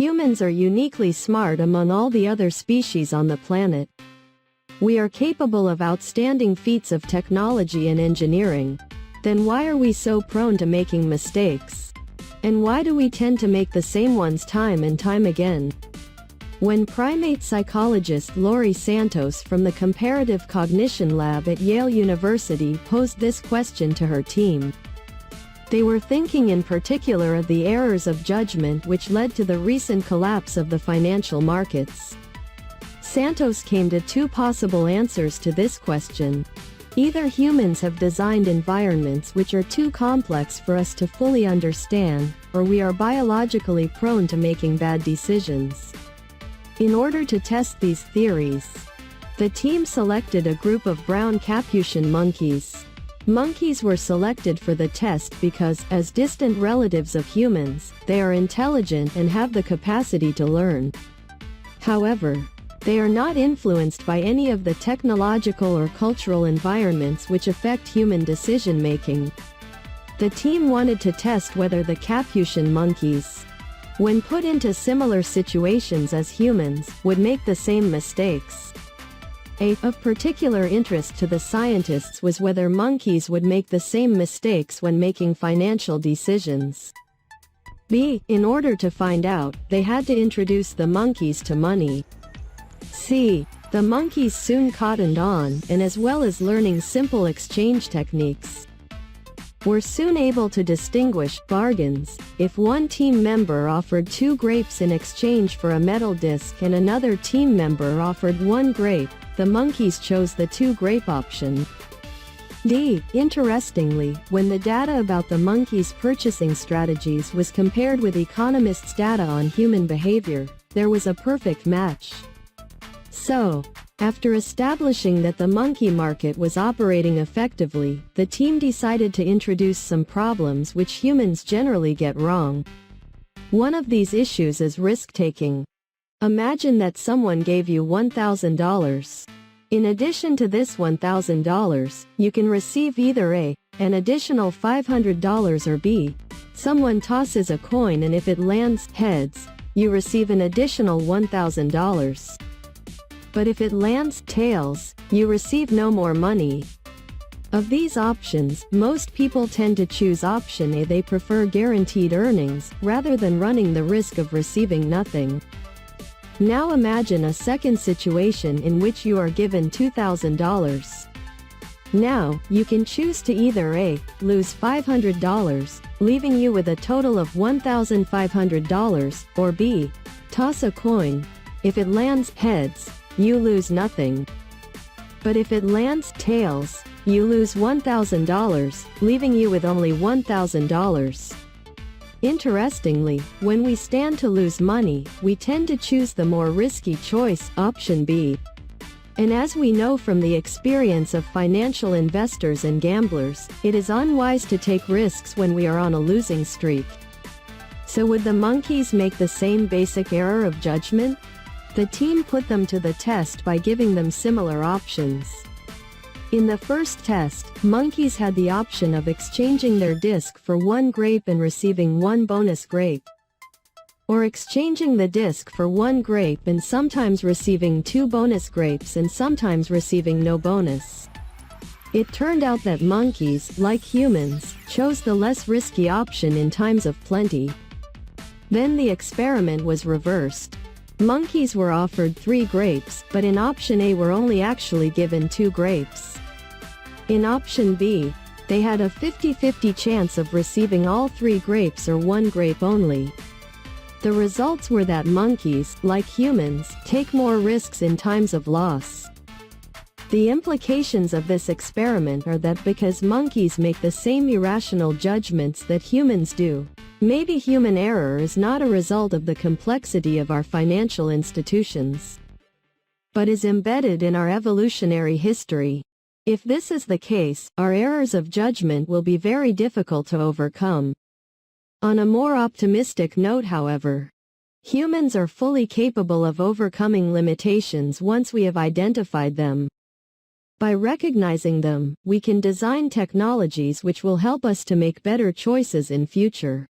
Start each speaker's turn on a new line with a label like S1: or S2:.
S1: Humans are uniquely smart among all the other species on the planet. We are capable of outstanding feats of technology and engineering. Then why are we so prone to making mistakes? And why do we tend to make the same ones time and time again? When primate psychologist Laurie Santos from the Comparative Cognition Lab at Yale University posed this question to her team, they were thinking in particular of the errors of judgment which led to the recent collapse of the financial markets. Santos came to two possible answers to this question. Either humans have designed environments which are too complex for us to fully understand, or we are biologically prone to making bad decisions. In order to test these theories, the team selected a group of brown Capuchin monkeys. Monkeys were selected for the test because, as distant relatives of humans, they are intelligent and have the capacity to learn. However, they are not influenced by any of the technological or cultural environments which affect human decision-making. The team wanted to test whether the Capuchin monkeys, when put into similar situations as humans, would make the same mistakes. Of particular interest to the scientists was whether monkeys would make the same mistakes when making financial decisions. B. In order to find out, they had to introduce the monkeys to money. C. The monkeys soon cottoned on, and as well as learning simple exchange techniques, were soon able to distinguish bargains. If one team member offered 2 grapes in exchange for a metal disc and another team member offered 1 grape, the monkeys chose the 2-grape option. D. Interestingly, when the data about the monkeys' purchasing strategies was compared with economists' data on human behavior, there was a perfect match. So, after establishing that the monkey market was operating effectively, the team decided to introduce some problems which humans generally get wrong. One of these issues is risk-taking. Imagine that someone gave you $1,000. In addition to this $1,000, you can receive either A, an additional $500, or B, someone tosses a coin and if it lands heads, you receive an additional $1,000. But if it lands tails, you receive no more money. Of these options, most people tend to choose option A. They prefer guaranteed earnings, rather than running the risk of receiving nothing. Now imagine a second situation in which you are given $2,000. Now, you can choose to either A, lose $500, leaving you with a total of $1,500, or B, toss a coin. If it lands heads, you lose nothing. But if it lands tails, you lose $1,000, leaving you with only $1,000. Interestingly, when we stand to lose money, we tend to choose the more risky choice, option B. And as we know from the experience of financial investors and gamblers, it is unwise to take risks when we are on a losing streak. So would the monkeys make the same basic error of judgment? The team put them to the test by giving them similar options. In the first test, monkeys had the option of exchanging their disc for 1 grape and receiving 1 bonus grape, or exchanging the disc for 1 grape and sometimes receiving 2 bonus grapes and sometimes receiving no bonus. It turned out that monkeys, like humans, chose the less risky option in times of plenty. Then the experiment was reversed. Monkeys were offered 3 grapes, but in option A were only actually given 2 grapes. In option B, they had a 50-50 chance of receiving all 3 grapes or 1 grape only. The results were that monkeys, like humans, take more risks in times of loss. The implications of this experiment are that because monkeys make the same irrational judgments that humans do, maybe human error is not a result of the complexity of our financial institutions, but is embedded in our evolutionary history. If this is the case, our errors of judgment will be very difficult to overcome. On a more optimistic note, however, humans are fully capable of overcoming limitations once we have identified them. By recognizing them, we can design technologies which will help us to make better choices in future.